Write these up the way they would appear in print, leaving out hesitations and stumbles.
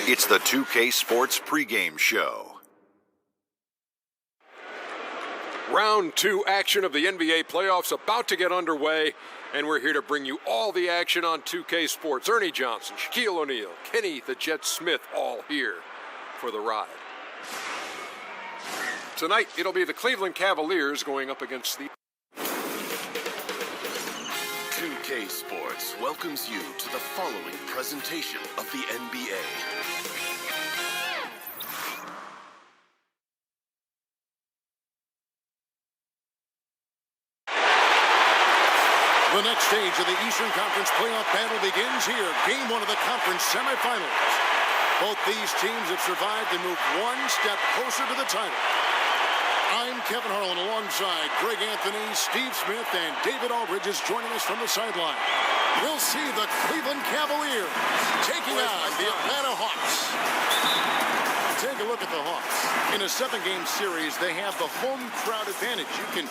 It's the 2K Sports pregame show. Round 2 action of the NBA playoffs about to get underway, and we're here to bring you all the action on 2K Sports. Ernie Johnson, Shaquille O'Neal, Kenny the Jet Smith, all here for the ride. Tonight, it'll be the Cleveland Cavaliers going up against the 2K Sports welcomes you to the following presentation of the NBA. The next stage of the Eastern Conference playoff battle begins here. Game 1 of the conference semifinals. Both these teams have survived and moved one step closer to the title. I'm Kevin Harlan alongside Greg Anthony, Steve Smith, and David Aldridge is joining us from the sideline. We'll see the Cleveland Cavaliers taking on the Atlanta Hawks. Take a look at the Hawks. In a 7-game series, they have the home crowd advantage. You can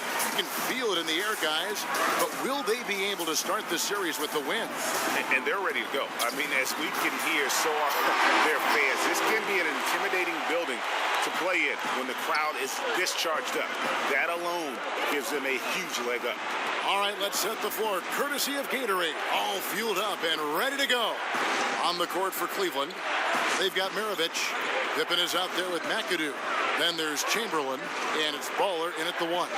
feel it in the air, guys. But will they be able to start the series with the win? And they're ready to go. I mean, as we can hear so often from their fans, this can be an intimidating building to play in when the crowd is this charged up. That alone gives them a huge leg up. All right, let's set the floor. Courtesy of Gatorade, all fueled up and ready to go. On the court for Cleveland, they've got Maravich. Pippen is out there with McAdoo. Then there's Chamberlain, and it's Baller in at the 1.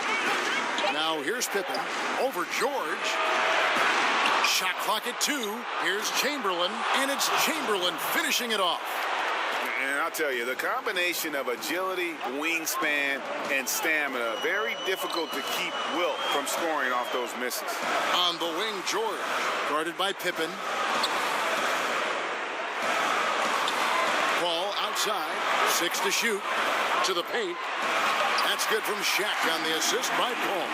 Now here's Pippen over George. Shot clock at 2. Here's Chamberlain, and it's Chamberlain finishing it off. And I'll tell you, the combination of agility, wingspan, and stamina, very difficult to keep Wilt from scoring off those misses. On the wing, George, guarded by Pippen. Ball outside, 6 to shoot, to the paint. That's good from Shaq on the assist by Paul.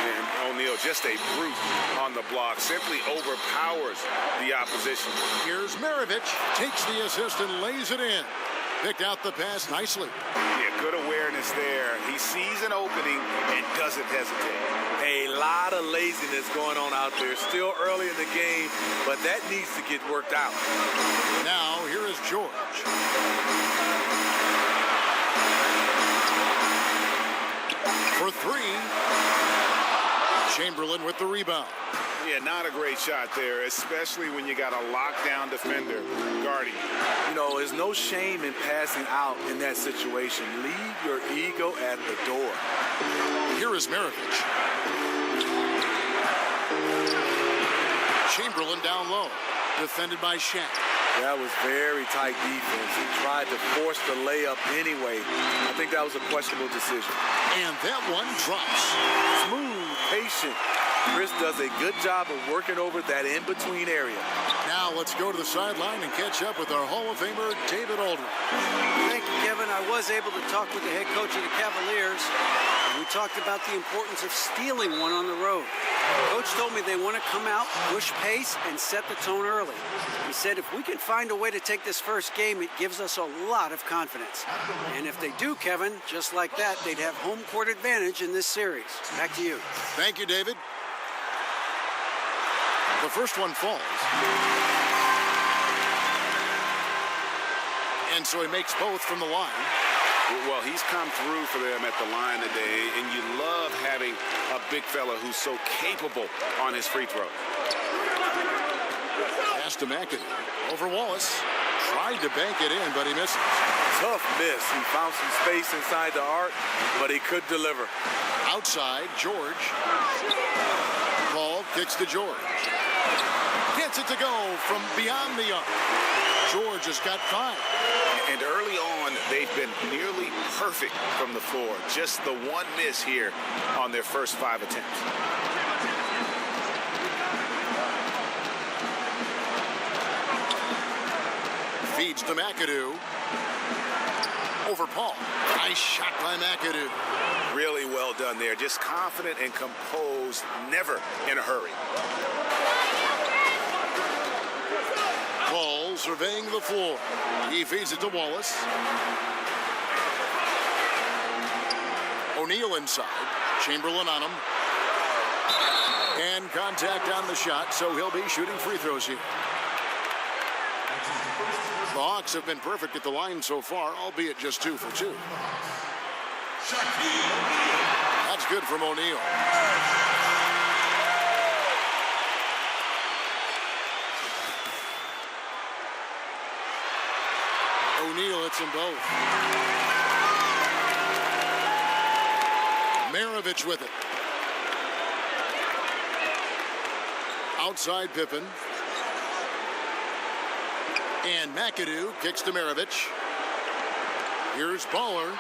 And O'Neal, just a brute on the block, simply overpowers the opposition. Here's Maravich, takes the assist and lays it in. Picked out the pass nicely. Yeah, good awareness there. He sees an opening and doesn't hesitate. A lot of laziness going on out there. Still early in the game, but that needs to get worked out. Now, here is George. For 3. Chamberlain with the rebound. Yeah, not a great shot there, especially when you got a lockdown defender guarding. You know, there's no shame in passing out in that situation. Leave your ego at the door. Here is Maravich. Chamberlain down low, defended by Shaq. That was very tight defense. He tried to force the layup anyway. I think that was a questionable decision. And that one drops. Smooth, patient. Chris does a good job of working over that in-between area. Now let's go to the sideline and catch up with our Hall of Famer, David Aldridge. Thank you, Kevin. I was able to talk with the head coach of the Cavaliers. And we talked about the importance of stealing one on the road. Coach told me they want to come out, push pace, and set the tone early. He said if we can find a way to take this first game, it gives us a lot of confidence. And if they do, Kevin, just like that, they'd have home court advantage in this series. Back to you. Thank you, David. The first one falls. And so he makes both from the line. Well, he's come through for them at the line today, and you love having a big fella who's so capable on his free throw. Pass to McAdoo. Over Wallace. Tried to bank it in, but he missed. Tough miss. He found some space inside the arc, but he could deliver. Outside, George. Paul kicks to George. Gets it to go from beyond the arc. George has got 5. And early on, they've been nearly perfect from the floor. Just the one miss here on their first 5 attempts. Feeds to McAdoo. Over Paul. Nice shot by McAdoo. Really well done there. Just confident and composed, never in a hurry. Paul surveying the floor. He feeds it to Wallace. O'Neal inside. Chamberlain on him. And contact on the shot, so he'll be shooting free throws here. The Hawks have been perfect at the line so far, albeit just 2 for 2. That's good from O'Neal. O'Neal hits them both. Maravich with it. Outside Pippen. And McAdoo kicks to Maravich. Here's Baller.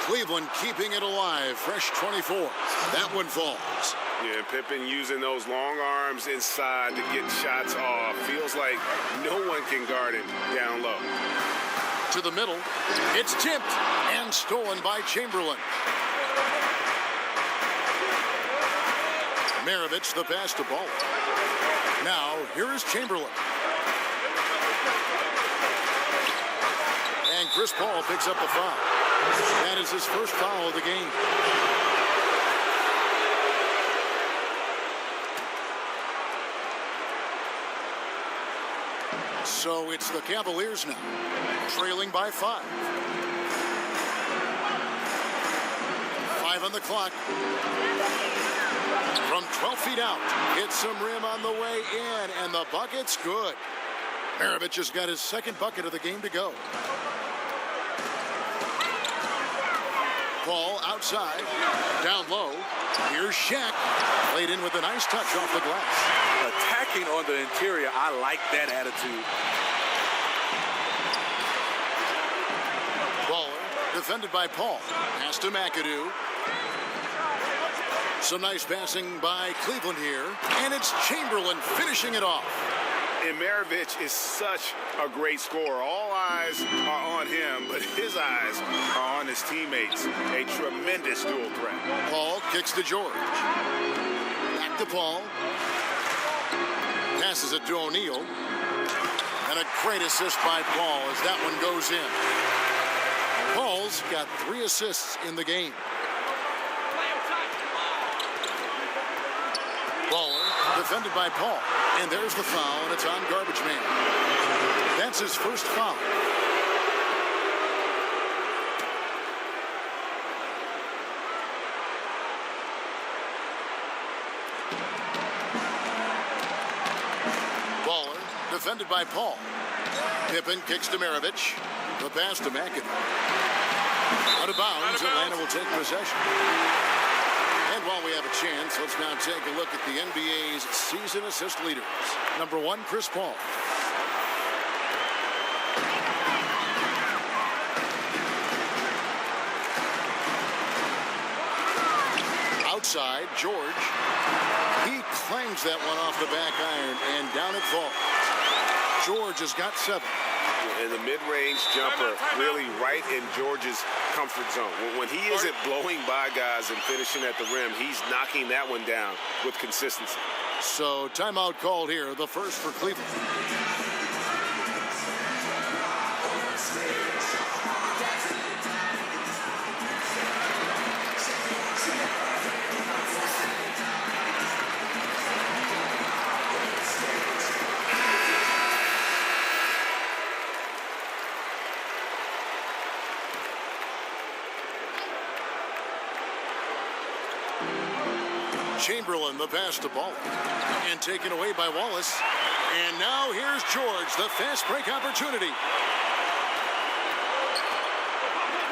Cleveland keeping it alive. Fresh 24. That one falls. Yeah, Pippen using those long arms inside to get shots off. Feels like no one can guard him down low. To the middle. It's tipped and stolen by Chamberlain. Maravich the pass to Baller. Now, here is Chamberlain. And Chris Paul picks up the foul. That is his first foul of the game. So it's the Cavaliers now, trailing by 5. 5 on the clock. From 12 feet out, hits some rim on the way in, and the bucket's good. Maravich has got his second bucket of the game to go. Ball outside, down low. Here's Shaq. Played in with a nice touch off the glass. Attacking on the interior, I like that attitude. Baller, defended by Paul. Pass to McAdoo. Some nice passing by Cleveland here. And it's Chamberlain finishing it off. And Maravich is such a great scorer. All eyes are on him, but his eyes are on his teammates. A tremendous dual threat. Paul kicks to George. Back to Paul. Passes it to O'Neal. And a great assist by Paul as that one goes in. Paul's got 3 assists in the game. Baller, defended by Paul. And there's the foul, and it's on Garbage Man. That's his first foul. Baller, defended by Paul. Pippen kicks to Maravich. The pass to McAdoo. Out of bounds, Atlanta will take possession. And while we have a chance, let's now take a look at the NBA's season assist leaders. Number 1, Chris Paul. Outside, George. He clangs that one off the back iron, and down it falls. George has got 7. And the mid-range jumper really right in George's comfort zone. When he isn't blowing by guys and finishing at the rim, he's knocking that one down with consistency. So timeout called here, the first for Cleveland. Chamberlain, the pass to Ball. And taken away by Wallace. And now here's George, the fast break opportunity.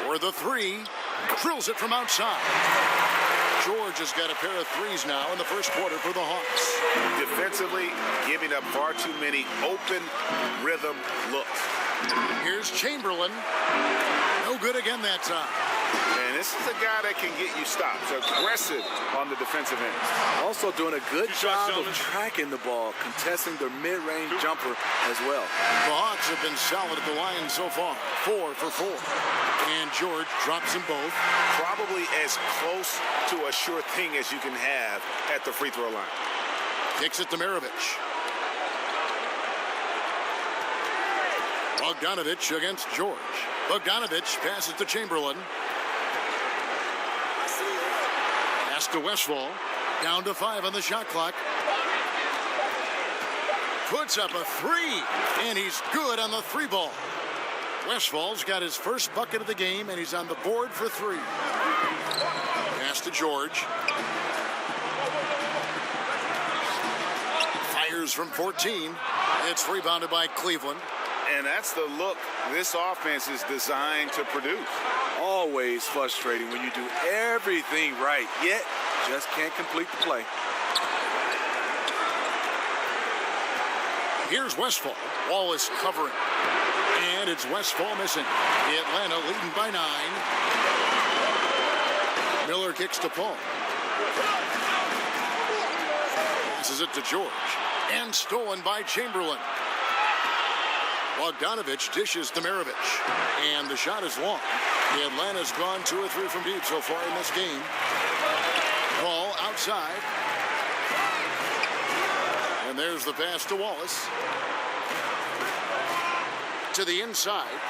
For the 3. Drills it from outside. George has got a pair of 3s now in the first quarter for the Hawks. Defensively, giving up far too many open rhythm looks. Here's Chamberlain. No good again that time. And this is a guy that can get you stops. Aggressive on the defensive end. Also doing a good job of tracking the ball, contesting the mid-range jumper as well. The Hawks have been solid at the line so far. 4 for 4. And George drops them both. Probably as close to a sure thing as you can have at the free throw line. Kicks it to Maravich. Bogdanovich against George. Bogdanovich passes to Chamberlain. Pass to Westfall. Down to 5 on the shot clock. puts up a three, and he's good on the three ball. Westfall's got his first bucket of the game, and he's on the board for three. Pass to George. Fires from 14. It's rebounded by Cleveland. And that's the look this offense is designed to produce. Always frustrating when you do everything right, yet just can't complete the play. Here's Westfall. Wallace covering. And it's Westfall missing. Atlanta leading by 9. Miller kicks to Paul. Passes it to George. And stolen by Chamberlain. Bogdanovich dishes to Maravich. And the shot is long. The Atlanta's gone 2 or 3 from deep so far in this game. Ball outside. And there's the pass to Wallace. To the inside.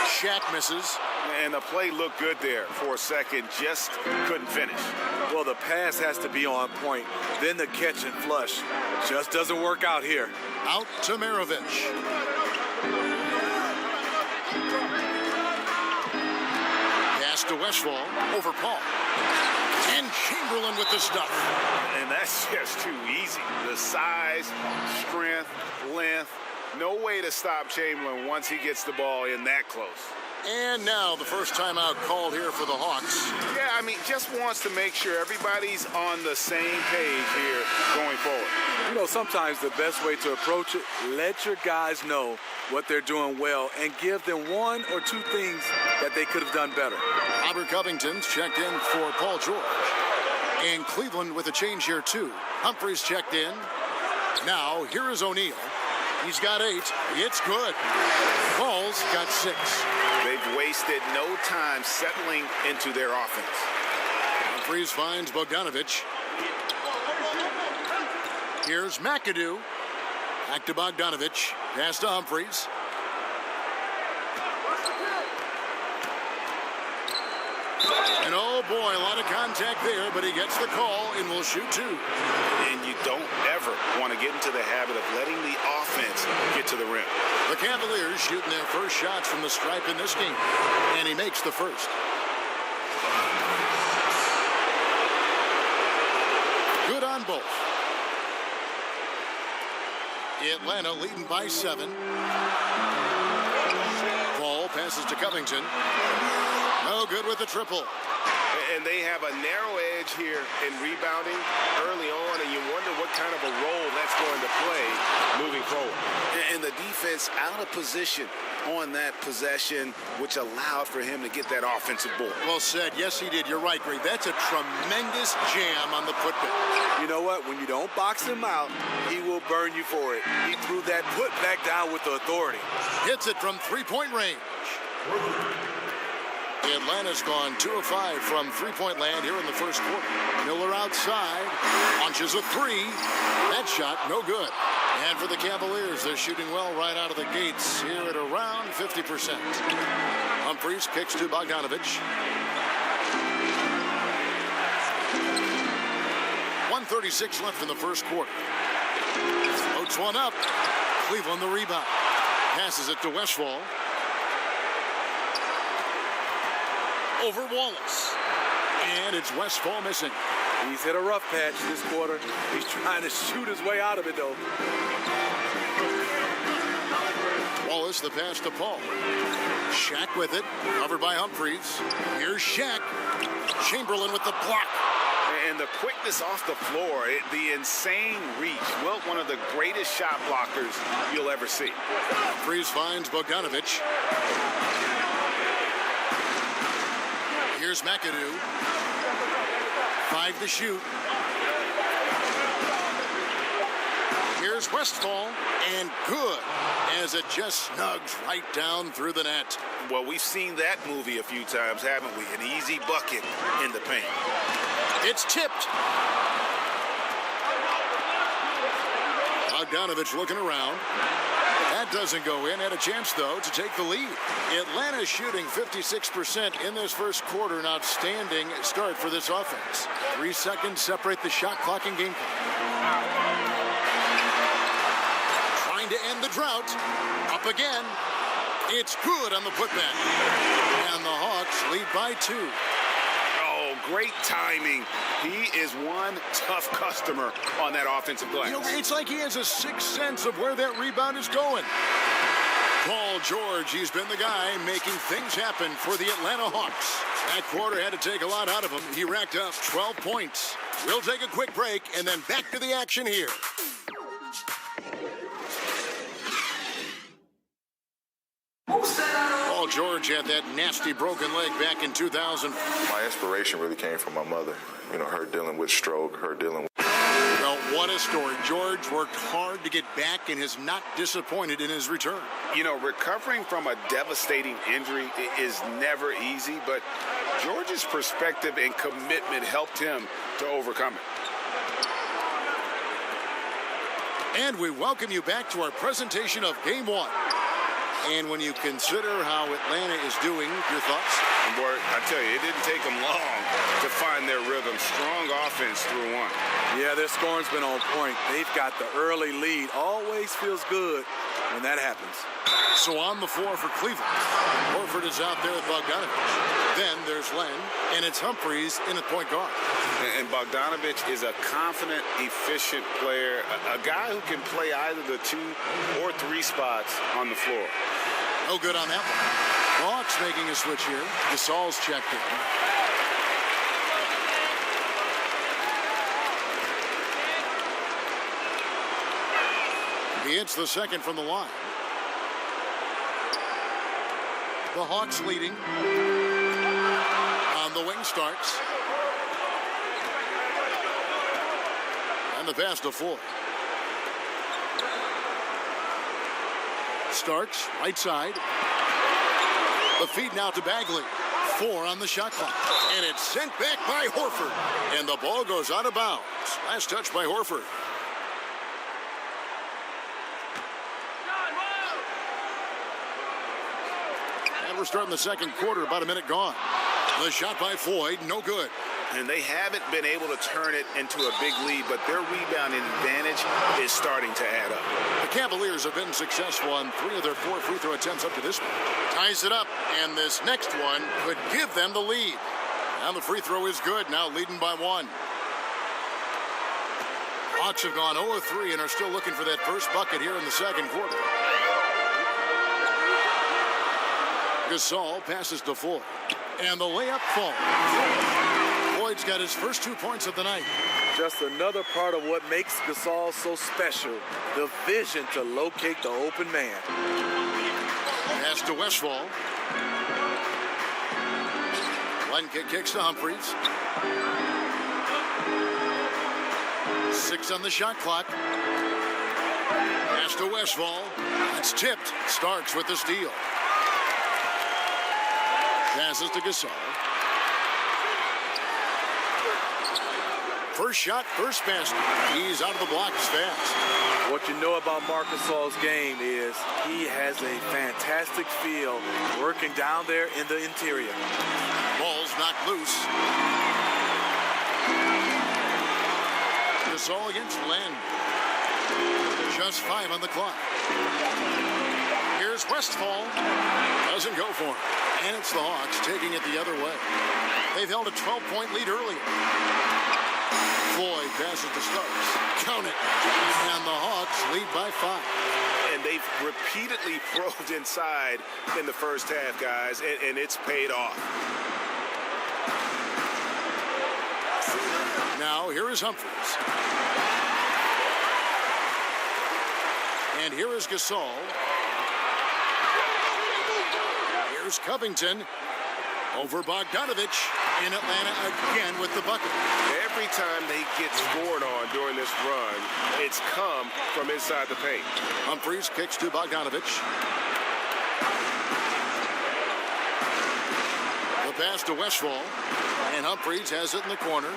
Shaq misses. And the play looked good there for a second, just couldn't finish. Well, the pass has to be on point. Then the catch and flush just doesn't work out here. Out to Maravich. Pass to Westfall over Paul. And Chamberlain with the stuff. And that's just too easy. The size, strength, length. No way to stop Chamberlain once he gets the ball in that close. And now the first timeout called here for the Hawks. Yeah, I mean, just wants to make sure everybody's on the same page here going forward. You know, sometimes the best way to approach it, let your guys know what they're doing well and give them 1 or 2 things that they could have done better. Robert Covington's checked in for Paul George. And Cleveland with a change here, too. Humphries checked in. Now, here is O'Neal. He's got 8. It's good. Paul's got 6. They've wasted no time settling into their offense. Humphries finds Bogdanovich. Here's McAdoo. Back to Bogdanovich. Pass to Humphries. And oh boy, a lot of contact there, but he gets the call and will shoot 2. And you don't ever want to get into the habit of letting the offense get to the rim. The Cavaliers shooting their first shots from the stripe in this game. And he makes the first. Good on both. Atlanta leading by 7. Paul passes to Covington. No good with the triple. And they have a narrow edge here in rebounding early on, and you wonder what kind of a role that's going to play moving forward. And the defense out of position on that possession, which allowed for him to get that offensive board. Well said. Yes, he did. You're right, Greg. That's a tremendous jam on the putback. You know what? When you don't box him out, he will burn you for it. He threw that putback down with the authority. Hits it from three-point range. Atlanta's gone 2 of 5 from three-point land here in the first quarter. Miller outside, launches a 3. That shot, no good. And for the Cavaliers, they're shooting well right out of the gates here at around 50%. Humphries kicks to Bogdanovich. 1:36 left in the first quarter. Floats one up. Cleveland the rebound. Passes it to Westfall. Over Wallace. And it's Westfall missing. He's hit a rough patch this quarter. He's trying to shoot his way out of it, though. Wallace, the pass to Paul. Shaq with it. Covered by Humphries. Here's Shaq. Chamberlain with the block. And the quickness off the floor, the insane reach. Well, one of the greatest shot blockers you'll ever see. Humphries finds Bogdanovich. Here's McAdoo. 5 to shoot. Here's Westfall, and good, as it just snugs right down through the net. Well, we've seen that movie a few times, haven't we? An easy bucket in the paint. It's tipped. Bogdanovich looking around. That doesn't go in. Had a chance, though, to take the lead. Atlanta shooting 56% in this first quarter. An outstanding start for this offense. 3 seconds separate the shot clock and game clock. the drought. Up again. It's good on the putback. And the Hawks lead by 2. Oh, great timing. He is one tough customer on that offensive glass. You know, it's like he has a sixth sense of where that rebound is going. Paul George, he's been the guy making things happen for the Atlanta Hawks. That quarter had to take a lot out of him. He racked up 12 points. We'll take a quick break and then back to the action here. Paul George had that nasty broken leg back in 2000. My inspiration really came from my mother. You know, her dealing with stroke, her dealing with... Well, what a story. George worked hard to get back and is not disappointed in his return. You know, recovering from a devastating injury is never easy, but George's perspective and commitment helped him to overcome it. And we welcome you back to our presentation of Game 1. And when you consider how Atlanta is doing, your thoughts? And boy, I tell you, it didn't take them long to find their rhythm. Strong offense through 1. Yeah, their scoring's been on point. They've got the early lead. Always feels good when that happens. So on the floor for Cleveland, Horford is out there with Bogdanovich. Then there's Len, and it's Humphries in at point guard. And Bogdanovich is a confident, efficient player, a guy who can play either the 2 or 3 spots on the floor. No good on that one. Hawks making a switch here. Gasol's checked in. He hits the second from the line. The Hawks leading. On the wing starts. And the pass to Floyd. Starks, right side. The feed now to Bagley. 4 on the shot clock. And it's sent back by Horford. And the ball goes out of bounds. Last touch by Horford. And we're starting the second quarter, about a minute gone. The shot by Floyd, no good. And they haven't been able to turn it into a big lead, but their rebounding advantage is starting to add up. The Cavaliers have been successful on 3 of their 4 free throw attempts up to this point. Ties it up, and this next one could give them the lead. Now the free throw is good, now leading by 1. Hawks have gone 0-3 and are still looking for that first bucket here in the second quarter. Gasol passes to Floyd, and the layup falls. Floyd's got his first 2 points of the night. Just another part of what makes Gasol so special, the vision to locate the open man. Pass to Westfall. One kicks to Humphries. 6 on the shot clock. Pass to Westfall. It's tipped. Starks with the steal. Passes to Gasol. First shot, first basket. He's out of the blocks fast. What you know about Marc Gasol's game is he has a fantastic feel working down there in the interior. Ball's knocked loose. Gasol against Len. Just 5 on the clock. Here's Westfall. Doesn't go for him. And it's the Hawks taking it the other way. They've held a 12-point lead earlier. Floyd passes to Starks. Count it. And the Hawks lead by 5. And they've repeatedly probed inside in the first half, guys, and it's paid off. Now, here is Humphries. And here is Gasol. Here's Covington over Bogdanovich in Atlanta again with the bucket. Every time they get scored on during this run, it's come from inside the paint. Humphries kicks to Bogdanovich. The pass to Westfall. And Humphries has it in the corner.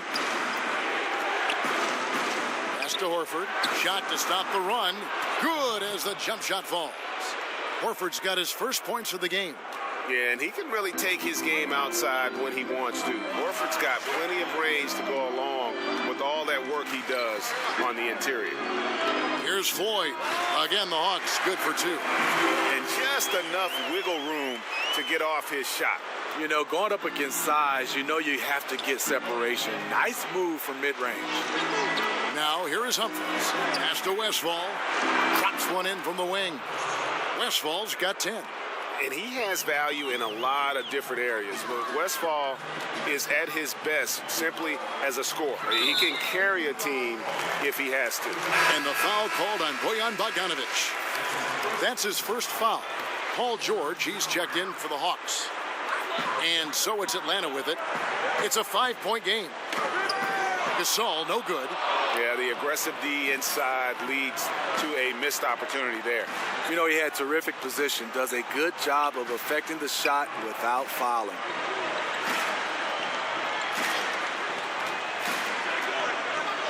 Pass to Horford. Shot to stop the run. Good as the jump shot falls. Horford's got his first points of the game. Yeah, and he can really take his game outside when he wants to. Horford's got plenty of range to go along with all that work he does on the interior. Here's Floyd Again, the Hawks good for 2. And just enough wiggle room to get off his shot. You know, going up against size, you know you have to get separation. Nice move from mid-range. Now, here is Humphries. Pass to Westfall. Drops one in from the wing. Westfall's got 10. And he has value in a lot of different areas. But Westfall is at his best simply as a scorer. He can carry a team if he has to. And the foul called on Bojan Bogdanovic. That's his first foul. Paul George, he's checked in for the Hawks. And so it's Atlanta with it. It's a 5-point game. Gasol, no good. Yeah, the aggressive D inside leads to a missed opportunity there. You know, he had terrific position, does a good job of affecting the shot without fouling.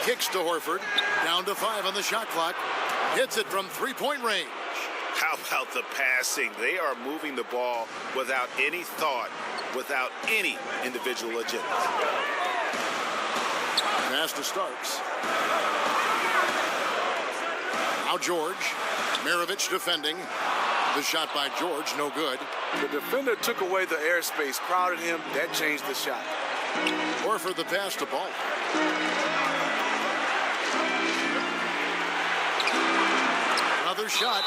Kicks to Horford. Down to 5 on the shot clock. Hits it from 3-point range. How about the passing? They are moving the ball without any thought, without any individual agenda. Pass to Starks. Now George. Maravich defending. The shot by George, no good. The defender took away the airspace, crowded him. That changed the shot. Horford the pass to Ball. Another shot.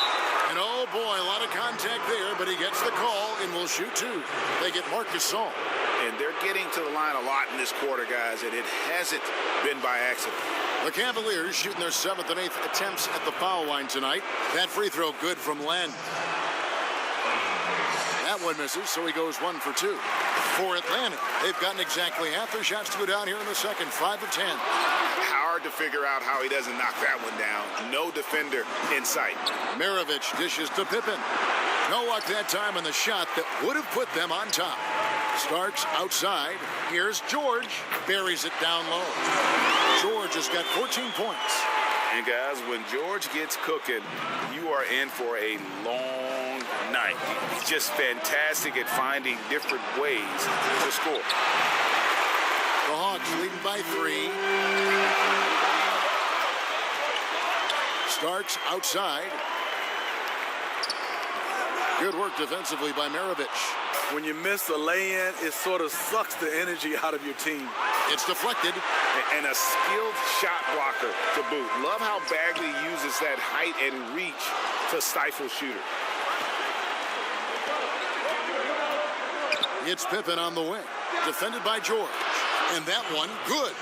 And oh boy, a lot of contact there, but he gets the call and will shoot 2. They get Marc Gasol. And they're getting to the line a lot in this quarter, guys, and it hasn't been by accident. The Cavaliers shooting their 7th and 8th attempts at the foul line tonight. That free throw good from Len. That one misses, so he goes 1 for 2. For Atlanta, they've gotten exactly half their shots to go down here in the second, 5 of 10. Hard to figure out how he doesn't knock that one down. No defender in sight. Maravich dishes to Pippen. No luck that time on the shot that would have put them on top. Starks outside. Here's George. Buries it down low. George has got 14 points. And guys, when George gets cooking, you are in for a long night. He's just fantastic at finding different ways to score. The Hawks leading by 3. Starks outside. Good work defensively by Maravich. When you miss a lay-in, it sort of sucks the energy out of your team. It's deflected. And a skilled shot blocker to boot. Love how Bagley uses that height and reach to stifle shooters. It's Pippen on the wing. Defended by George. And that one, good.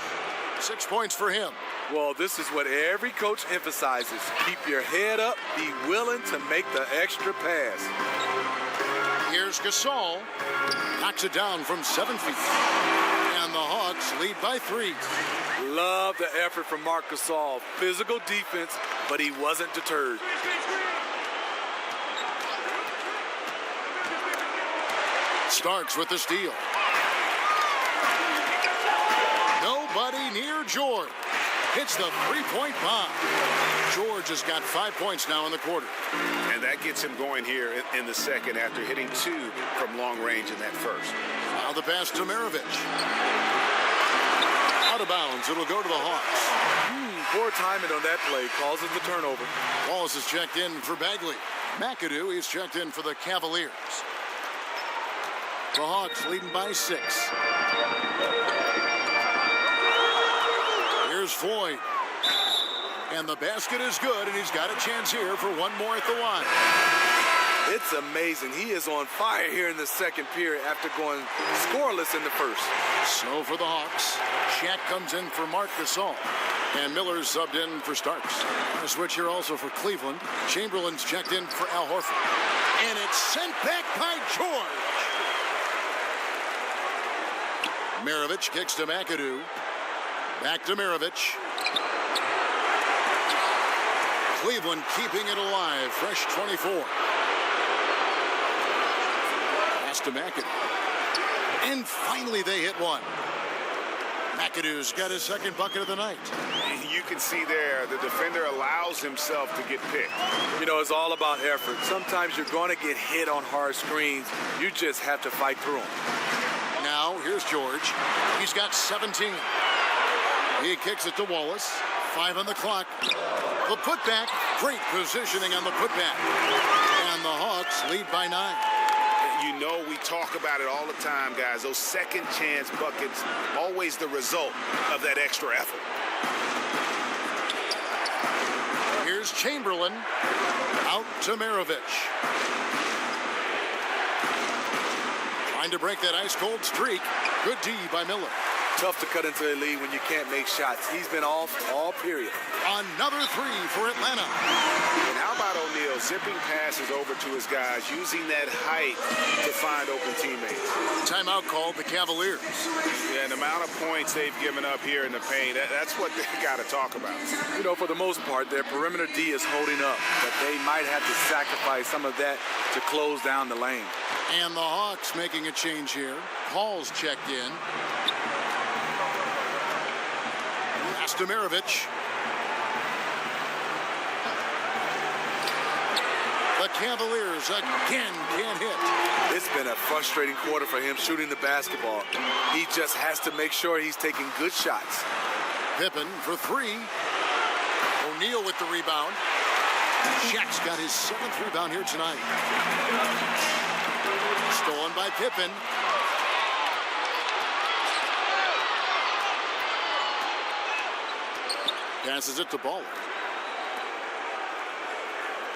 6 points for him. Well, this is what every coach emphasizes. Keep your head up. Be willing to make the extra pass. Here's Gasol. Knocks it down from 7 feet. And the Hawks lead by 3. Love the effort from Marc Gasol. Physical defense, but he wasn't deterred. Starks with the steal. Nobody near George. Hits the 3-point bomb. George has got 5 points now in the quarter. And that gets him going here in the second after hitting 2 from long range in that first. Now the pass to Maravich. Out of bounds. It'll go to the Hawks. Poor timing on that play causes the turnover. Wallace is checked in for Bagley. McAdoo is checked in for the Cavaliers. The Hawks leading by 6. Here's Floyd. And the basket is good, and he's got a chance here for one more at the line. It's amazing. He is on fire here in the second period after going scoreless in the first. So for the Hawks, Shaq comes in for Marc Gasol. And Miller's subbed in for Starks. A switch here also for Cleveland. Chamberlain's checked in for Al Horford. And it's sent back by George. Maravich kicks to McAdoo. Back to Maravich. Cleveland keeping it alive. Fresh 24. Pass to McAdoo. And finally they hit one. McAdoo's got his second bucket of the night. You can see there the defender allows himself to get picked. You know, it's all about effort. Sometimes you're going to get hit on hard screens. You just have to fight through them. Now, here's George. He's got 17. He kicks it to Wallace. 5 on the clock. The putback Great positioning on the putback. And the Hawks lead by 9. You know, we talk about it all the time, guys. Those second chance buckets, always the result of that extra effort. Here's Chamberlain. Out to Maravich. Trying to break that ice-cold streak. Good D by Miller. Tough to cut into the lead when you can't make shots. He's been off all period. Another 3 for Atlanta. And how about O'Neal zipping passes over to his guys, using that height to find open teammates. Timeout called the Cavaliers. Yeah, and the amount of points they've given up here in the paint, that's what they got to talk about. You know, for the most part, their perimeter D is holding up, but they might have to sacrifice some of that to close down the lane. And the Hawks making a change here. Paul's checked in. Pass to Maravich. The Cavaliers again can't hit. It's been a frustrating quarter for him shooting the basketball. He just has to make sure he's taking good shots. Pippen for 3. O'Neal with the rebound. Shaq's got his 7th rebound here tonight. Stolen by Pippen. Passes it to Baller.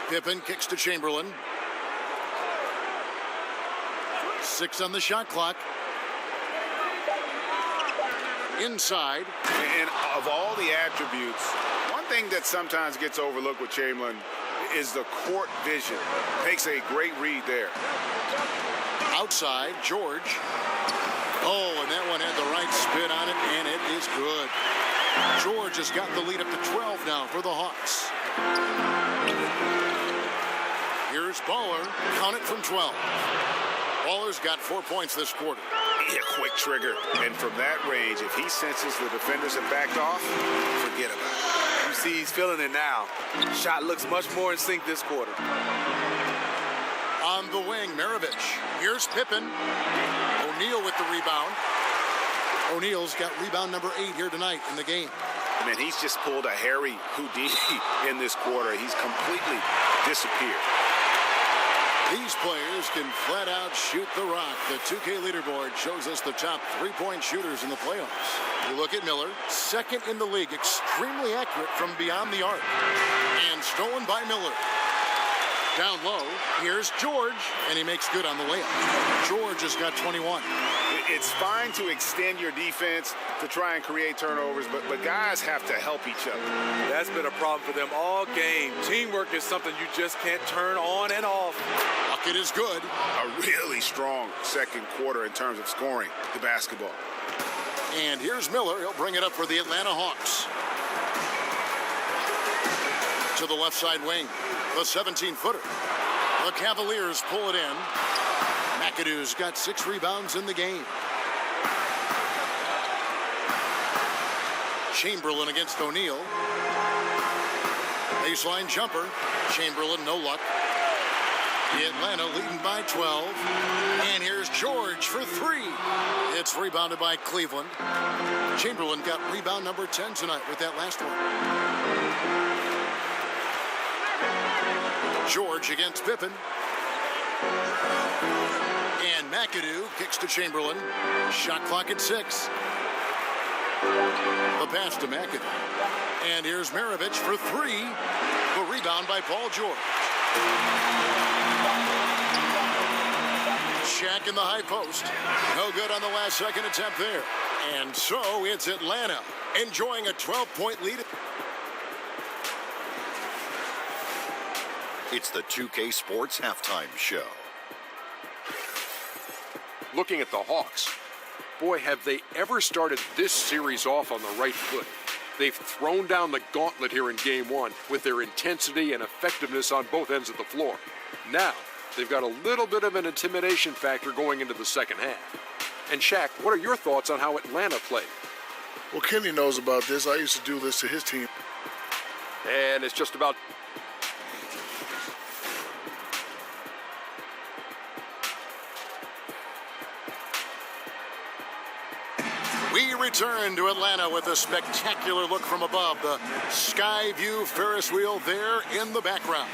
Pippen kicks to Chamberlain. 6 on the shot clock. Inside. And of all the attributes, one thing that sometimes gets overlooked with Chamberlain is the court vision. Makes a great read there. Outside, George. Oh, and that one had the right spin on it, and it is good. George has got the lead up to 12 now for the Hawks. Here's Baller. Count it from 12. Baller's got 4 points this quarter. Yeah, quick trigger. And from that range, if he senses the defenders have backed off, forget about it. You see he's feeling it now. Shot looks much more in sync this quarter. On the wing, Maravich. Here's Pippen. O'Neal with the rebound. O'Neal's got rebound number 8 here tonight in the game. Man, he's just pulled a Harry Houdini in this quarter. He's completely disappeared. These players can flat out shoot the rock. The 2K leaderboard shows us the top 3-point shooters in the playoffs. You look at Miller, 2nd in the league, extremely accurate from beyond the arc. And stolen by Miller. Down low, here's George, and he makes good on the layup. George has got 21. It's fine to extend your defense to try and create turnovers, but guys have to help each other. That's been a problem for them all game. Teamwork is something you just can't turn on and off. Bucket is good. A really strong second quarter in terms of scoring the basketball. And here's Miller. He'll bring it up for the Atlanta Hawks. To the left side wing. The 17-footer. The Cavaliers pull it in. McAdoo's got 6 rebounds in the game. Chamberlain against O'Neal. Baseline jumper. Chamberlain, no luck. Atlanta leading by 12. And here's George for 3. It's rebounded by Cleveland. Chamberlain got rebound number 10 tonight with that last one. George against Pippen. And McAdoo kicks to Chamberlain. Shot clock at 6. The pass to McAdoo. And here's Maravich for 3. The rebound by Paul George. Shaq in the high post. No good on the last second attempt there. And so it's Atlanta enjoying a 12-point lead. It's the 2K Sports Halftime Show. Looking at the Hawks, boy, have they ever started this series off on the right foot. They've thrown down the gauntlet here in Game 1 with their intensity and effectiveness on both ends of the floor. Now, they've got a little bit of an intimidation factor going into the second half. And Shaq, what are your thoughts on how Atlanta played? Well, Kenny knows about this. I used to do this to his team. And it's just about... We return to Atlanta with a spectacular look from above. The Sky View Ferris wheel there in the background.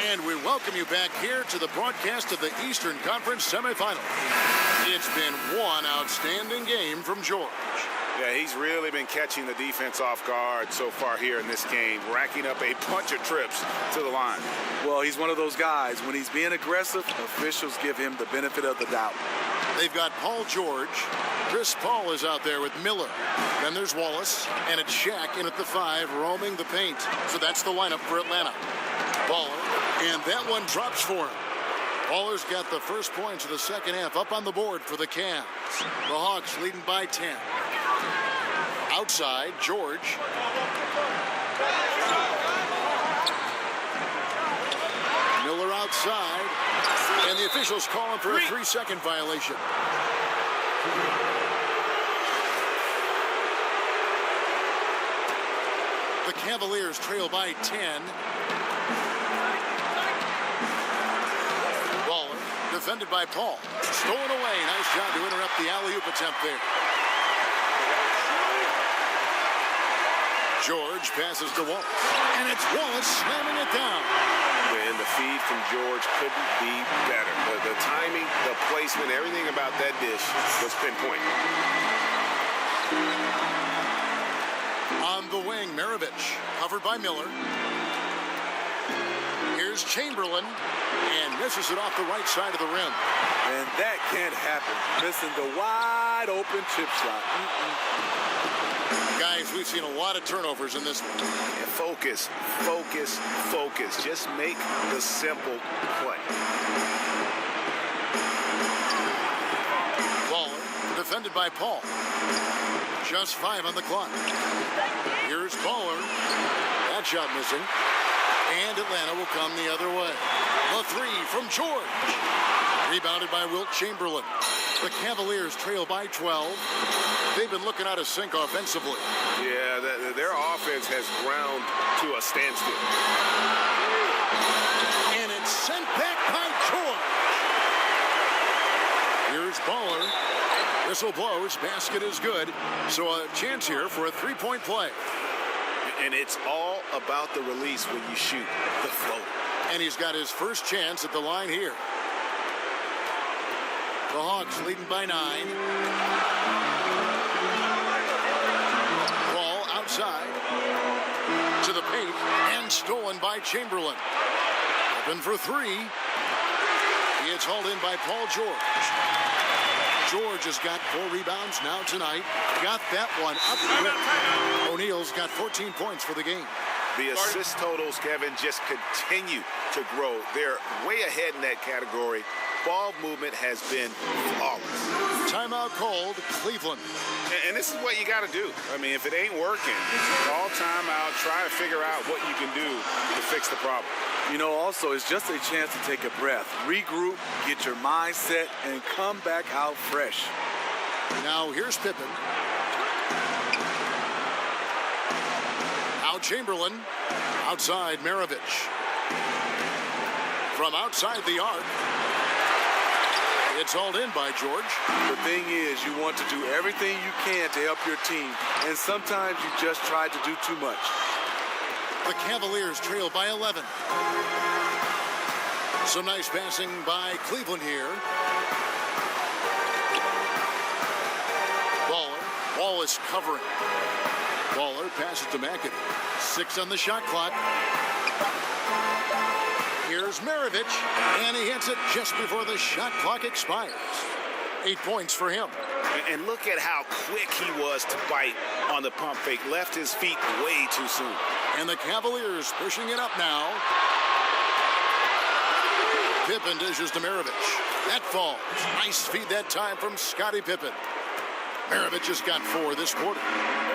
And we welcome you back here to the broadcast of the Eastern Conference semifinal. It's been one outstanding game from George. Yeah, he's really been catching the defense off guard so far here in this game, racking up a bunch of trips to the line. Well, he's one of those guys. When he's being aggressive, officials give him the benefit of the doubt. They've got Paul George. Chris Paul is out there with Miller. Then there's Wallace, and it's Shaq in at the 5, roaming the paint. So that's the lineup for Atlanta. Baller, and that one drops for him. Baller's got the first points of the second half up on the board for the Cavs. The Hawks leading by 10. Outside, George. Miller outside. And the officials calling for a 3-second violation. The Cavaliers trail by 10. Baller, defended by Paul. Stolen away. Nice job to interrupt the alley-oop attempt there. George passes to Wallace, and it's Wallace slamming it down. And the feed from George couldn't be better. The timing, the placement, everything about that dish was pinpoint. On the wing, Maravich, covered by Miller. Here's Chamberlain, and misses it off the right side of the rim. And that can't happen. Missing the wide open chip shot. Guys, we've seen a lot of turnovers in this one. Focus, focus, focus. Just make the simple play. Baller, defended by Paul. Just 5 on the clock. Here's Baller. That shot missing. And Atlanta will come the other way. The 3 from George. Rebounded by Wilt Chamberlain. The Cavaliers trail by 12. They've been looking out of sync offensively. Yeah, their offense has ground to a standstill. And it's sent back by George. Here's Baller. Whistle blows. Basket is good. So a chance here for a 3-point play. And it's all about the release when you shoot the float. And he's got his first chance at the line here. The Hawks leading by 9. Ball outside to the paint and stolen by Chamberlain. Open for 3. It's hauled in by Paul George. George has got 4 rebounds now tonight. Got that one up quick. O'Neal's got 14 points for the game. The assist totals, Kevin, just continue to grow. They're way ahead in that category. Ball movement has been flawless. Timeout called, Cleveland. And this is what you got to do. I mean, if it ain't working, call timeout, try to figure out what you can do to fix the problem. You know, also, it's just a chance to take a breath, regroup, get your mindset, and come back out fresh. Now here's Pippen. Now Chamberlain. Outside Maravich. From outside the arc. It's hauled in by George. The thing is, you want to do everything you can to help your team, and sometimes you just try to do too much. The Cavaliers trail by 11. Some nice passing by Cleveland here. Baller. Wallace covering. Baller passes to McAdoo. 6 on the shot clock. Here's Maravich, and he hits it just before the shot clock expires. 8 points for him. And look at how quick he was to bite on the pump fake. Left his feet way too soon. And the Cavaliers pushing it up now. Pippen dishes to Maravich. That falls. Nice feed that time from Scottie Pippen. Maravich has got 4 this quarter.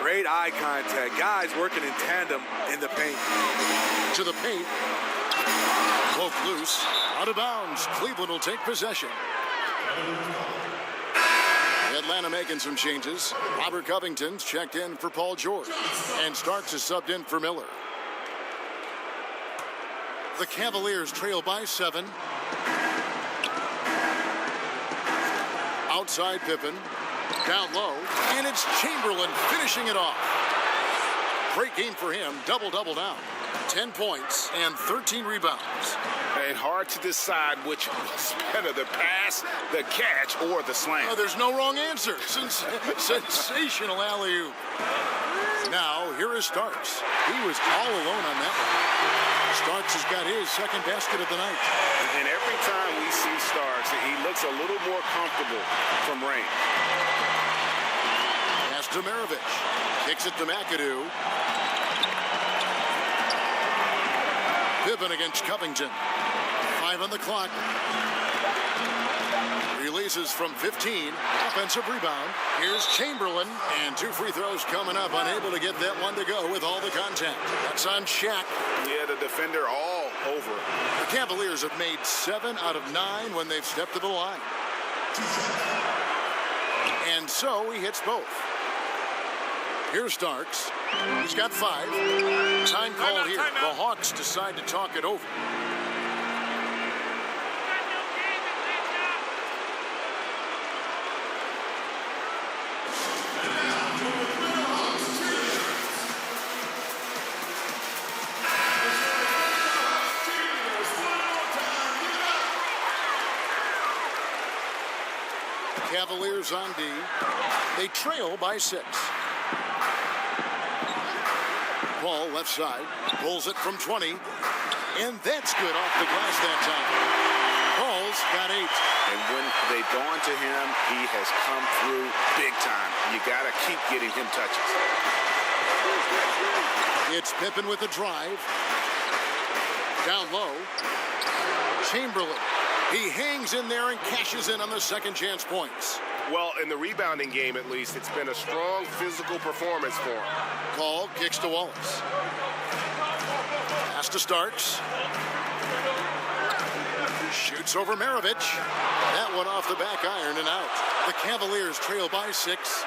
Great eye contact. Guys working in tandem in the paint. To the paint. Cloak loose. Out of bounds. Cleveland will take possession. Atlanta making some changes. Robert Covington's checked in for Paul George. And Starks is subbed in for Miller. The Cavaliers trail by 7. Outside Pippen. Down low. And it's Chamberlain finishing it off. Great game for him. Double-double now. 10 points and 13 rebounds. And hard to decide which was better, the pass, the catch, or the slam. Oh, there's no wrong answer. Sensational alley-oop. Now, here is Starks. He was all alone on that one. Starks has got his second basket of the night. And every time we see Starks, he looks a little more comfortable from range. Pass to Maravich. Kicks it to McAdoo. Pippen against Covington. 5 on the clock. Releases from 15. Offensive rebound. Here's Chamberlain. And 2 free throws coming up. Unable to get that one to go with all the contact. That's on Shaq. Yeah, the defender all over. The Cavaliers have made 7 out of 9 when they've stepped to the line. And so he hits both. Here's Starks. He's got 5. Time call here. The Hawks decide to talk it over. Cavaliers on D. They trail by 6. Ball left side. Pulls it from 20. And that's good off the glass that time. Paul's got 8. And when they've gone to him, he has come through big time. You got to keep getting him touches. It's Pippen with the drive. Down low. Chamberlain. He hangs in there and cashes in on the second chance points. Well, in the rebounding game, at least, it's been a strong physical performance for him. Call, kicks to Wallace. Pass to Starks. Shoots over Maravich. That one off the back iron and out. The Cavaliers trail by 6.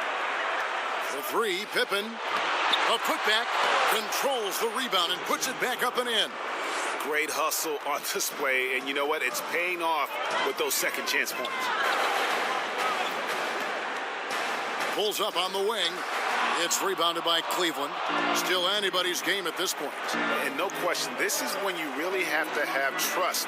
The 3, Pippen. A putback. Controls the rebound and puts it back up and in. Great hustle on display, and you know what? It's paying off with those second chance points. Pulls up on the wing. It's rebounded by Cleveland. Still anybody's game at this point. And no question, this is when you really have to have trust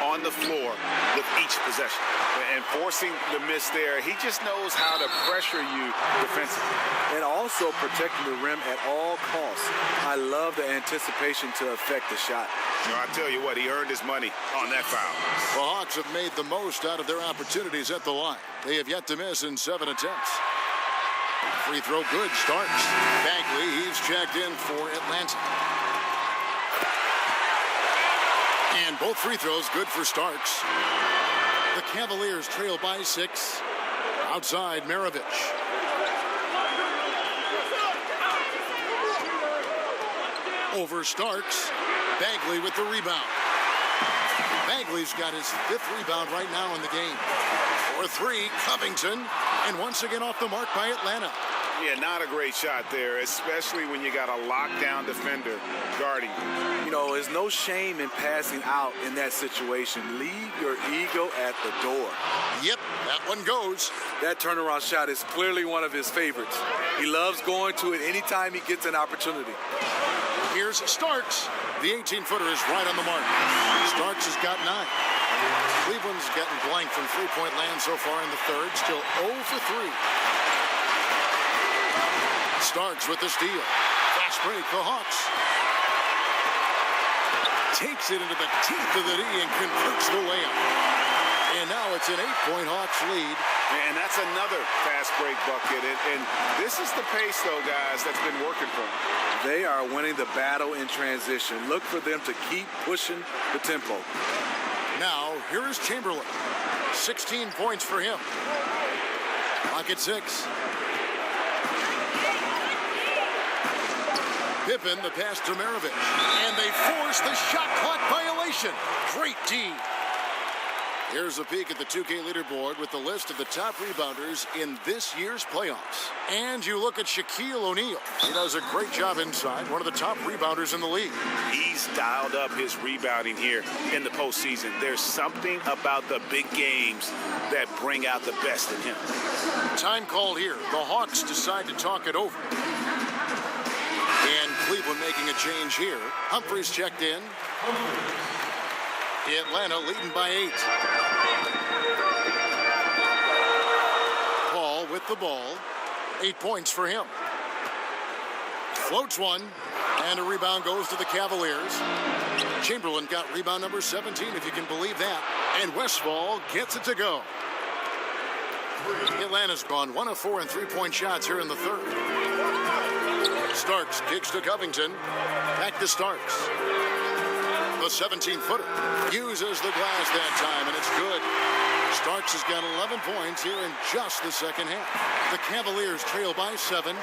on the floor with each possession. And forcing the miss there, he just knows how to pressure you defensively. And also protecting the rim at all costs. I love the anticipation to affect the shot. I tell you what, he earned his money on that foul. The Hawks have made the most out of their opportunities at the line. They have yet to miss in 7 attempts. Free throw good. Starks. Bagley, he's checked in for Atlanta. And both free throws good for Starks. The Cavaliers trail by 6. Outside, Maravich. Over Starks. Bagley with the rebound. Bagley's got his 5th rebound right now in the game. For 3, Covington. And once again off the mark by Atlanta. Yeah, not a great shot there, especially when you got a lockdown defender guarding you. You know, there's no shame in passing out in that situation. Leave your ego at the door. Yep, that one goes. That turnaround shot is clearly one of his favorites. He loves going to it anytime he gets an opportunity. Here's Starks. The 18-footer is right on the mark. Starks has got 9. Cleveland's getting blank from three-point land so far in the third. Still 0 for 3. Starks with the steal. Fast break, the Hawks. Takes it into the teeth of the D and converts the layup. And now it's an 8-point Hawks lead. And that's another fast break bucket. And this is the pace, though, guys, that's been working for them. They are winning the battle in transition. Look for them to keep pushing the tempo. Now, here is Chamberlain. 16 points for him. Clock at 6. Pippen, the pass to Maravich. And they force the shot clock violation. Great D. Here's a peek at the 2K leaderboard with the list of the top rebounders in this year's playoffs. And you look at Shaquille O'Neal. He does a great job inside, one of the top rebounders in the league. He's dialed up his rebounding here in the postseason. There's something about the big games that bring out the best in him. Time called here. The Hawks decide to talk it over. And Cleveland making a change here. Humphries checked in. Atlanta leading by 8. Paul with the ball. 8 points for him. Floats one. And a rebound goes to the Cavaliers. Chamberlain got rebound number 17, if you can believe that. And Westphal gets it to go. Atlanta's gone 1 of 4 in 3-point shots here in the third. Starks kicks to Covington. Back to Starks. The 17-footer uses the glass that time, and it's good. Starks has got 11 points here in just the second half. The Cavaliers trail by 7.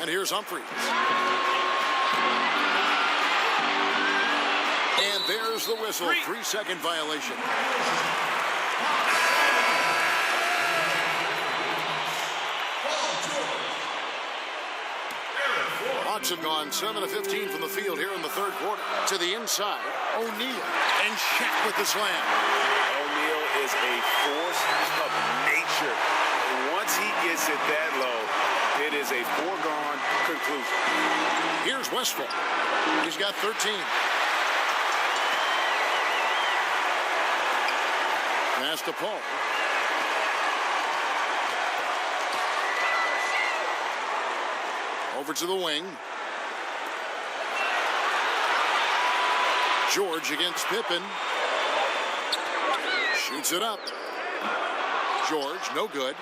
And here's Humphries. And there's the whistle. 3-second violation. Hawks have gone 7 of 15 from the field here in the third quarter. To the inside, O'Neal. And Shaq with the slam. O'Neal is a force of nature. Once he gets it that low, it is a foregone conclusion. Here's Westphal. He's got 13. Pass to Paul. Over to the wing. George against Pippen. Shoots it up. George, no good.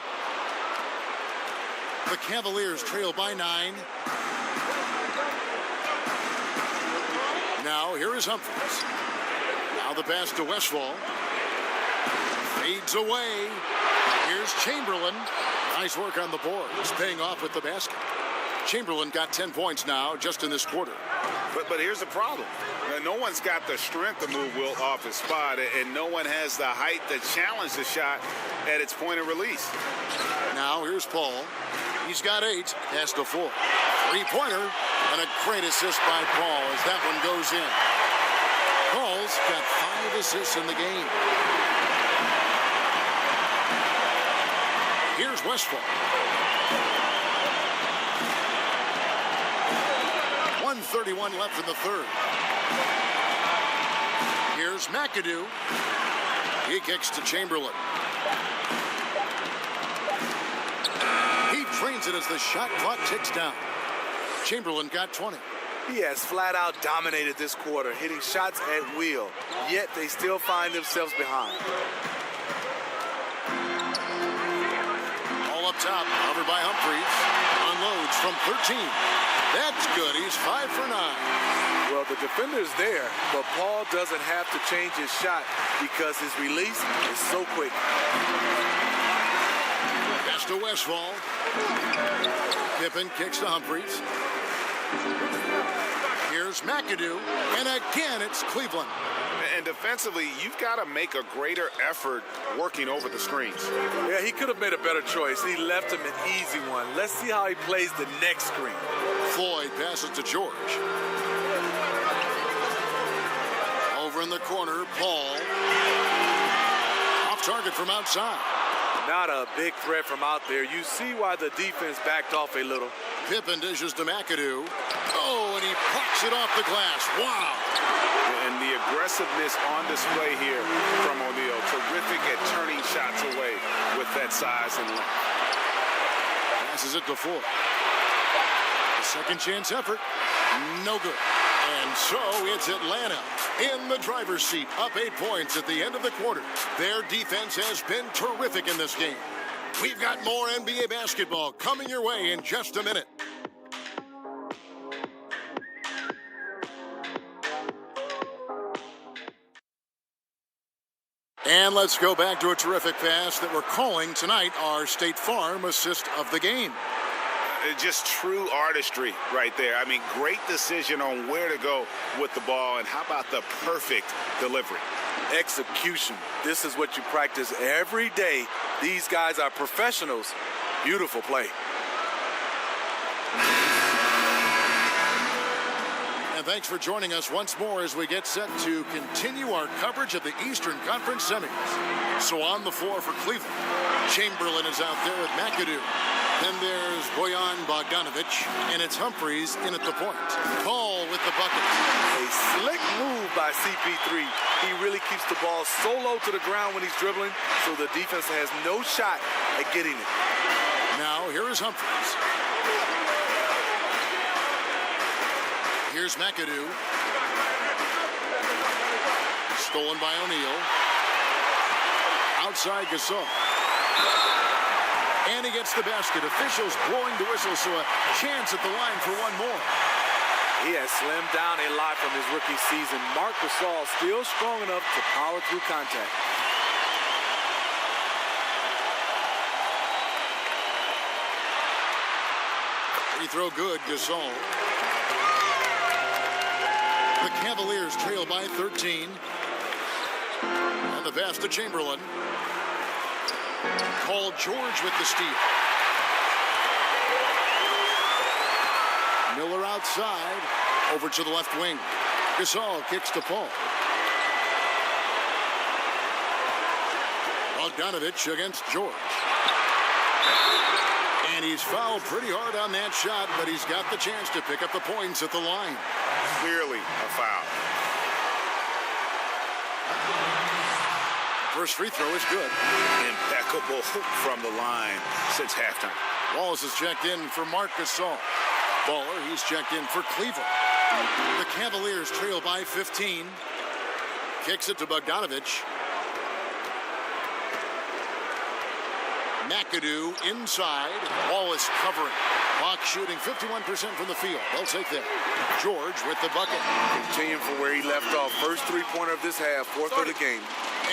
The Cavaliers trail by 9. Now, here is Humphries. Now the pass to Westphal. Fades away. Here's Chamberlain. Nice work on the boards, paying off with the basket. Chamberlain got 10 points now just in this quarter. But here's the problem. No one's got the strength to move Wilt off his spot, and no one has the height to challenge the shot at its point of release. Now here's Paul. He's got 8. Has to 4. 3-pointer. And a great assist by Paul as that one goes in. Paul's got 5 assists in the game. Here's Westphal. 1:31 left in the third. Here's McAdoo. He kicks to Chamberlain. He trains it as the shot clock ticks down. Chamberlain got 20. He has flat out dominated this quarter, hitting shots at will, yet they still find themselves behind. All up top, covered by Humphries. Unloads from 13. That's good. He's 5 for 9. Well, the defender's there, but Paul doesn't have to change his shot because his release is so quick. Pass to Westphal. Pippen kicks to Humphries. Here's McAdoo. And again, it's Cleveland. And defensively, you've got to make a greater effort working over the screens. Yeah, he could have made a better choice. He left him an easy one. Let's see how he plays the next screen. Floyd passes to George. Over in the corner, Paul. Off target from outside. Not a big threat from out there. You see why the defense backed off a little. Pippen dishes to McAdoo. Oh, and he pops it off the glass. Wow. And the aggressiveness on display here from O'Neal. Terrific at turning shots away with that size and length. Passes it to Ford. The second chance effort. No good. And so it's Atlanta in the driver's seat, up 8 points at the end of the quarter. Their defense has been terrific in this game. We've got more NBA basketball coming your way in just a minute. And let's go back to a terrific pass that we're calling tonight our State Farm assist of the game. Just true artistry right there. I mean, great decision on where to go with the ball, and how about the perfect delivery? Execution. This is what you practice every day. These guys are professionals. Beautiful play. And thanks for joining us once more as we get set to continue our coverage of the Eastern Conference semis. So on the floor for Cleveland, Chamberlain is out there with McAdoo. Then there's Bojan Bogdanovic, and it's Humphries in at the point. Paul with the bucket. A slick move by CP3. He really keeps the ball so low to the ground when he's dribbling, so the defense has no shot at getting it. Now here is Humphries. Here's McAdoo. Stolen by O'Neal. Outside Gasol. And he gets the basket. Officials blowing the whistle, so a chance at the line for one more. He has slimmed down a lot from his rookie season. Marc Gasol still strong enough to power through contact. Free throw good, Gasol. The Cavaliers trail by 13. And the pass to Chamberlain. Paul George with the steal. Miller outside. Over to the left wing. Gasol kicks to Paul. Bogdanovic against George. And he's fouled pretty hard on that shot, but he's got the chance to pick up the points at the line. Clearly a foul. First free throw is good. Impeccable from the line since halftime. Wallace is checked in for Marc Gasol. Baller, he's checked in for Cleveland. The Cavaliers trail by 15. Kicks it to Bogdanovic. McAdoo inside. Wallace covering. Hawks shooting 51% from the field. They'll take that. George with the bucket. Continuing from where he left off. First three-pointer of this half, fourth of the game.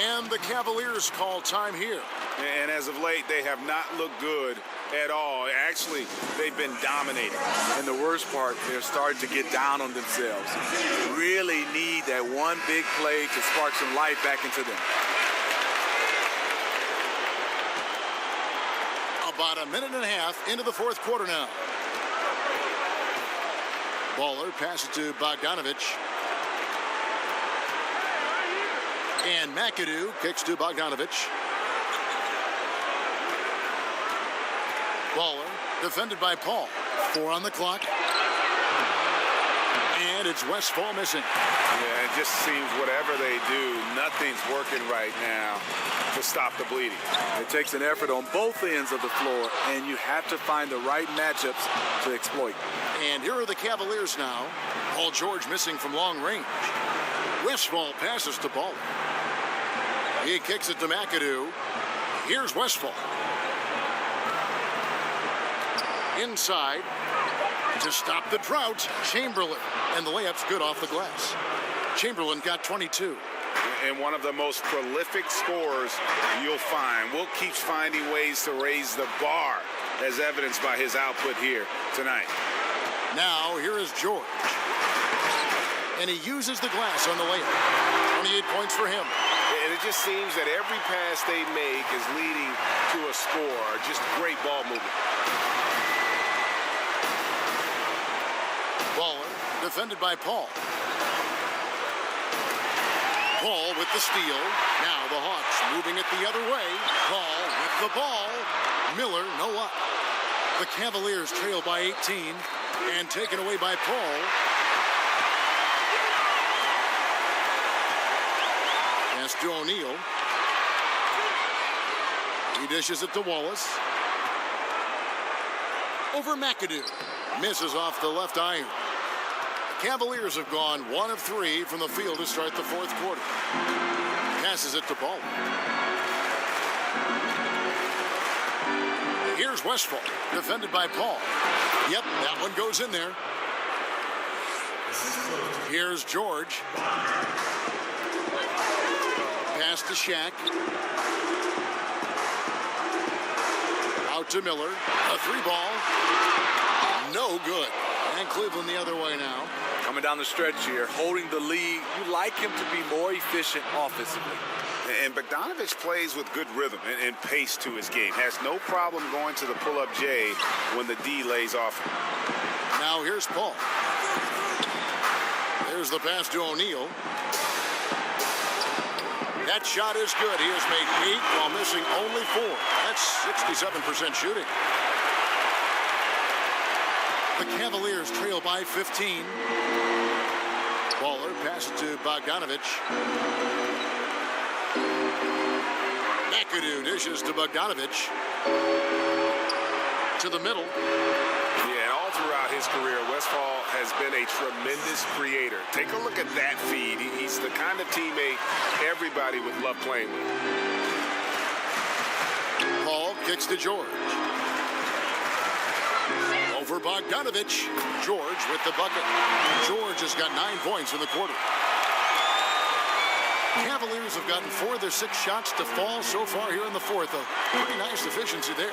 And the Cavaliers call time here. And as of late, they have not looked good at all. Actually, they've been dominating. And the worst part, they're starting to get down on themselves. Really need that one big play to spark some life back into them. About a minute and a half into the fourth quarter now. Baller passes to Bogdanovic. And McAdoo kicks to Bogdanovic. Baller defended by Paul. 4 on the clock. And it's Westfall missing. Yeah, it just seems whatever they do, nothing's working right now to stop the bleeding. It takes an effort on both ends of the floor, and you have to find the right matchups to exploit. And here are the Cavaliers now. Paul George missing from long range. Westfall passes to Baller. He kicks it to McAdoo. Here's Westfall. Inside to stop the drought, Chamberlain. And the layup's good off the glass. Chamberlain got 22. And one of the most prolific scorers you'll find. Will keeps finding ways to raise the bar, as evidenced by his output here tonight. Now, here is George. And he uses the glass on the layup. 28 points for him. And it just seems that every pass they make is leading to a score. Just great ball movement. Baller, defended by Paul. Paul with the steal. Now the Hawks moving it the other way. Paul with the ball. Miller, no up. The Cavaliers trail by 18 and taken away by Paul. Pass to O'Neal. He dishes it to Wallace. Over McAdoo. Misses off the left iron. The Cavaliers have gone 1 of 3 from the field to start the fourth quarter. Passes it to Ball. Here's Westfall, defended by Paul. Yep, that one goes in there. Here's George. Pass to Shaq. Out to Miller. A 3 ball. good. And Cleveland the other way now. Coming down the stretch here, holding the lead. You like him to be more efficient offensively. And Bogdanovich plays with good rhythm and pace to his game. Has no problem going to the pull-up J when the D lays off. Now here's Paul. There's the pass to O'Neal. That shot is good. He has made 8 while missing only 4. That's 67% shooting. The Cavaliers trail by 15. Baller passes to Bogdanovich. McAdoo dishes to Bogdanovich. To the middle. Yeah, and all throughout his career, Westphal has been a tremendous creator. Take a look at that feed. He's the kind of teammate everybody would love playing with. Paul kicks to George. Over Bogdanovich. George with the bucket. George has got 9 points in the quarter. Cavaliers have gotten 4 of their 6 shots to fall so far here in the fourth. A pretty nice efficiency there.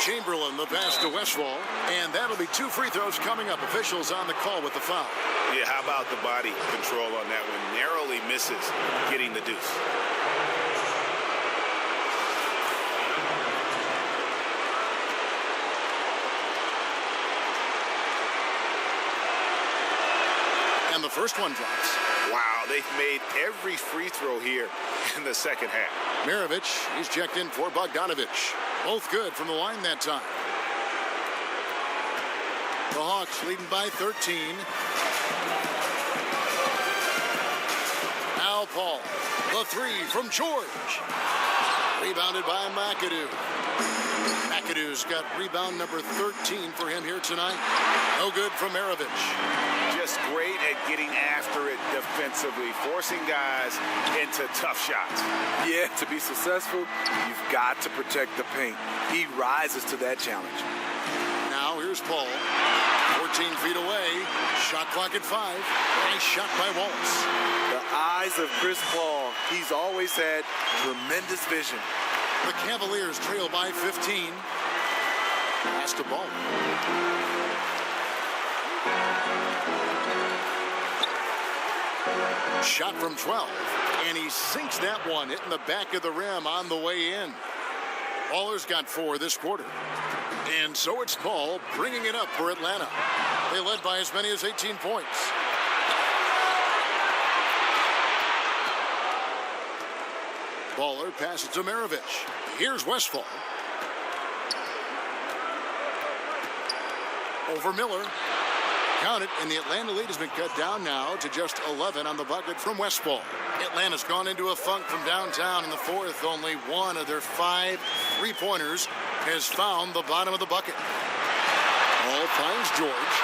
Chamberlain, the pass to Westphal. And that'll be 2 free throws coming up. Officials on the call with the foul. Yeah, how about the body control on that one? Narrowly misses getting the deuce. And the first one drops. Wow, they've made every free throw here in the second half. Maravich, he's checked in for Bogdanovich. Both good from the line that time. The Hawks leading by 13. Now Paul. The 3 from George. Rebounded by McAdoo. McAdoo's got rebound number 13 for him here tonight. No good from Maravich. Just great at getting after it defensively, forcing guys into tough shots. Yeah, to be successful, you've got to protect the paint. He rises to that challenge. Now here's Paul. 14 feet away. Shot clock at 5. Nice shot by Wallace. The eyes of Chris Paul. He's always had tremendous vision. The Cavaliers trail by 15. Pass to Ball. Shot from 12. And he sinks that one, hitting the back of the rim on the way in. Baller's got 4 this quarter. And so it's Paul bringing it up for Atlanta. They led by as many as 18 points. Baller passes to Maravich. Here's Westphal. Over Miller. Count it, and the Atlanta lead has been cut down now to just 11 on the bucket from Westphal. Atlanta's gone into a funk from downtown in the fourth. Only 1 of their 5 three-pointers has found the bottom of the bucket. Ball finds George.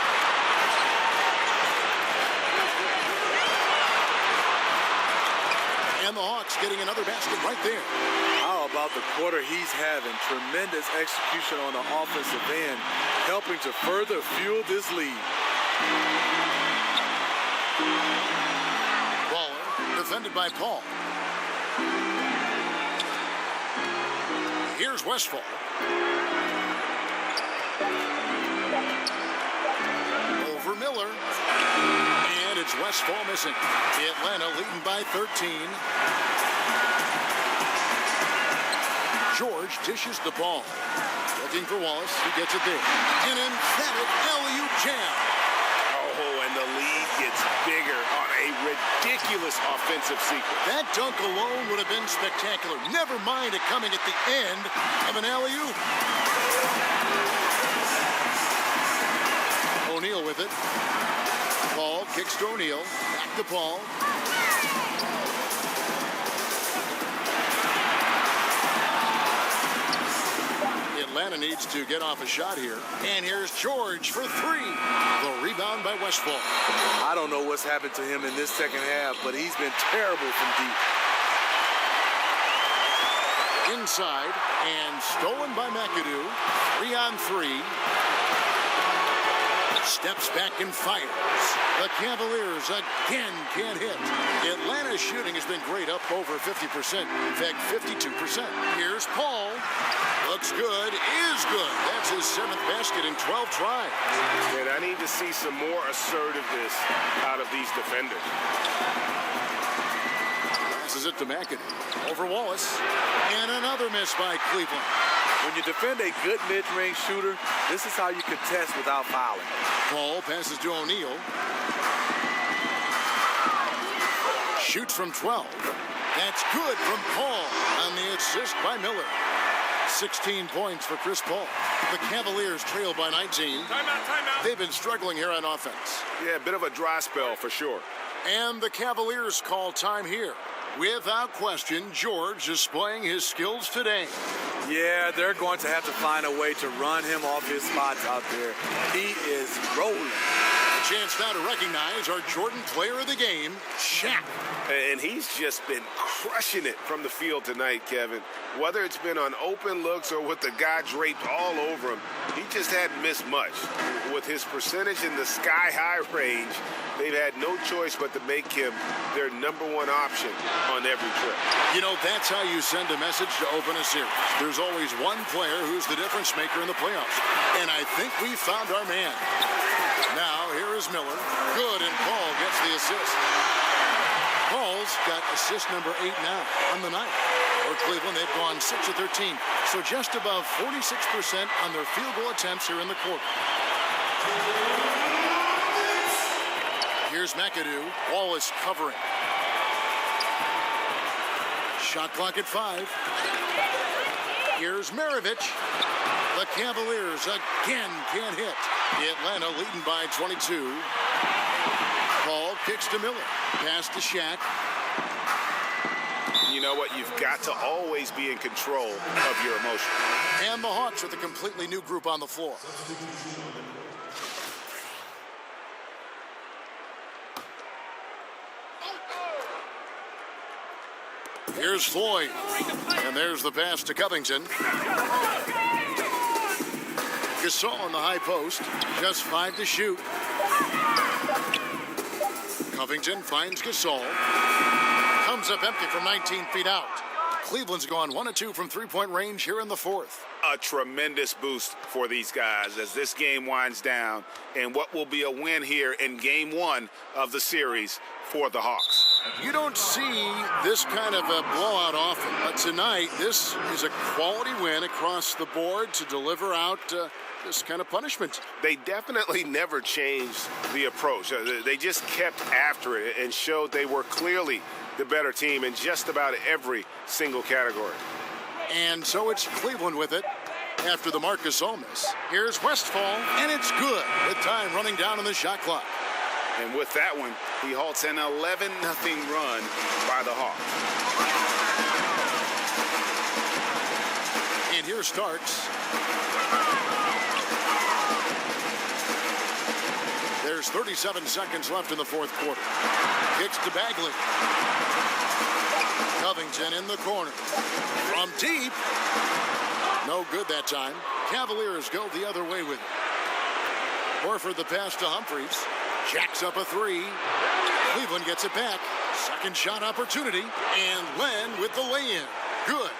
And the Hawks getting another basket right there. How about the quarter he's having? Tremendous execution on the offensive end, helping to further fuel this lead. Baller defended by Paul. Here's Westphal. Over Miller. And it's Westphal missing. Atlanta leading by 13. George dishes the ball. Looking for Wallace. He gets it there. An emphatic alley-oop jam. Oh, and the lead gets bigger on a ridiculous offensive sequence. That dunk alone would have been spectacular. Never mind it coming at the end of an alley-oop. O'Neal with it. Paul kicks to O'Neal. Back to Paul. Atlanta needs to get off a shot here. And here's George for 3. The rebound by Westphal. I don't know what's happened to him in this second half, but he's been terrible from deep. Inside and stolen by McAdoo. 3 on 3. Steps back and fires. The Cavaliers again can't hit. Atlanta's shooting has been great, up over 50%. In fact, 52%. Here's Paul. Looks good, is good. That's his 7th basket in 12 tries. And I need to see some more assertiveness out of these defenders. Passes it to McAdoo. Over Wallace. And another miss by Cleveland. When you defend a good mid-range shooter, this is how you contest without fouling. Paul passes to O'Neal. Shoots from 12. That's good from Paul on the assist by Miller. 16 points for Chris Paul. The Cavaliers trail by 19. Timeout. They've been struggling here on offense. Yeah, a bit of a dry spell for sure. And the Cavaliers call time here. Without question, George displaying his skills today. Yeah, they're going to have to find a way to run him off his spots out there. He is rolling. A chance now to recognize our Jordan player of the game, Shaq. And he's just been crushing it from the field tonight, Kevin. Whether it's been on open looks or with the guy draped all over him, he just hadn't missed much. With his percentage in the sky-high range, they've had no choice but to make him their #1 option on every trip. You know, that's how you send a message to open a series. There's always one player who's the difference maker in the playoffs. And I think we found our man. Now, here is Miller. Good, and Paul gets the assist. Paul's got assist number 8 now on the night. For Cleveland, they've gone 6 of 13. So just above 46% on their field goal attempts here in the quarter. Here's McAdoo. Wallace covering. Shot clock at 5. Here's Maravich. The Cavaliers again can't hit. Atlanta leading by 22. Paul kicks to Miller. Pass to Shaq. You know what? You've got to always be in control of your emotions. And the Hawks with a completely new group on the floor. Here's Floyd. And there's the pass to Covington. Gasol on the high post. Just 5 to shoot. Covington finds Gasol. Comes up empty from 19 feet out. Cleveland's gone 1 of 2 from three-point range here in the 4th. A tremendous boost for these guys as this game winds down, and what will be a win here in game 1 of the series for the Hawks. You don't see this kind of a blowout often, but tonight this is a quality win across the board to deliver out this kind of punishment. They definitely never changed the approach. They just kept after it and showed they were clearly the better team in just about every single category. And so it's Cleveland with it after the Marcus Gasol miss. Here's Westphal, and it's good with time running down on the shot clock. And with that one, he halts an 11-0 run by the Hawks. And here's Starks. There's 37 seconds left in the 4th quarter. Kicks to Bagley. Covington in the corner. From deep. No good that time. Cavaliers go the other way with it. Horford the pass to Humphries. Jacks up a 3. Cleveland gets it back. Second shot opportunity. And Len with the lay-in. Good.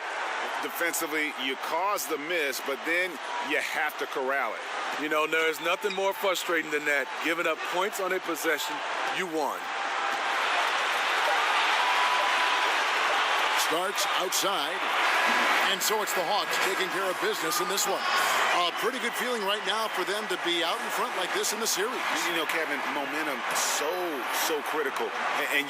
Defensively, you cause the miss, but then you have to corral it. You know, there's nothing more frustrating than that. Giving up points on a possession, you won. Starts outside. And so it's the Hawks taking care of business in this one. A pretty good feeling right now for them to be out in front like this in the series. You know, Kevin, momentum so critical. And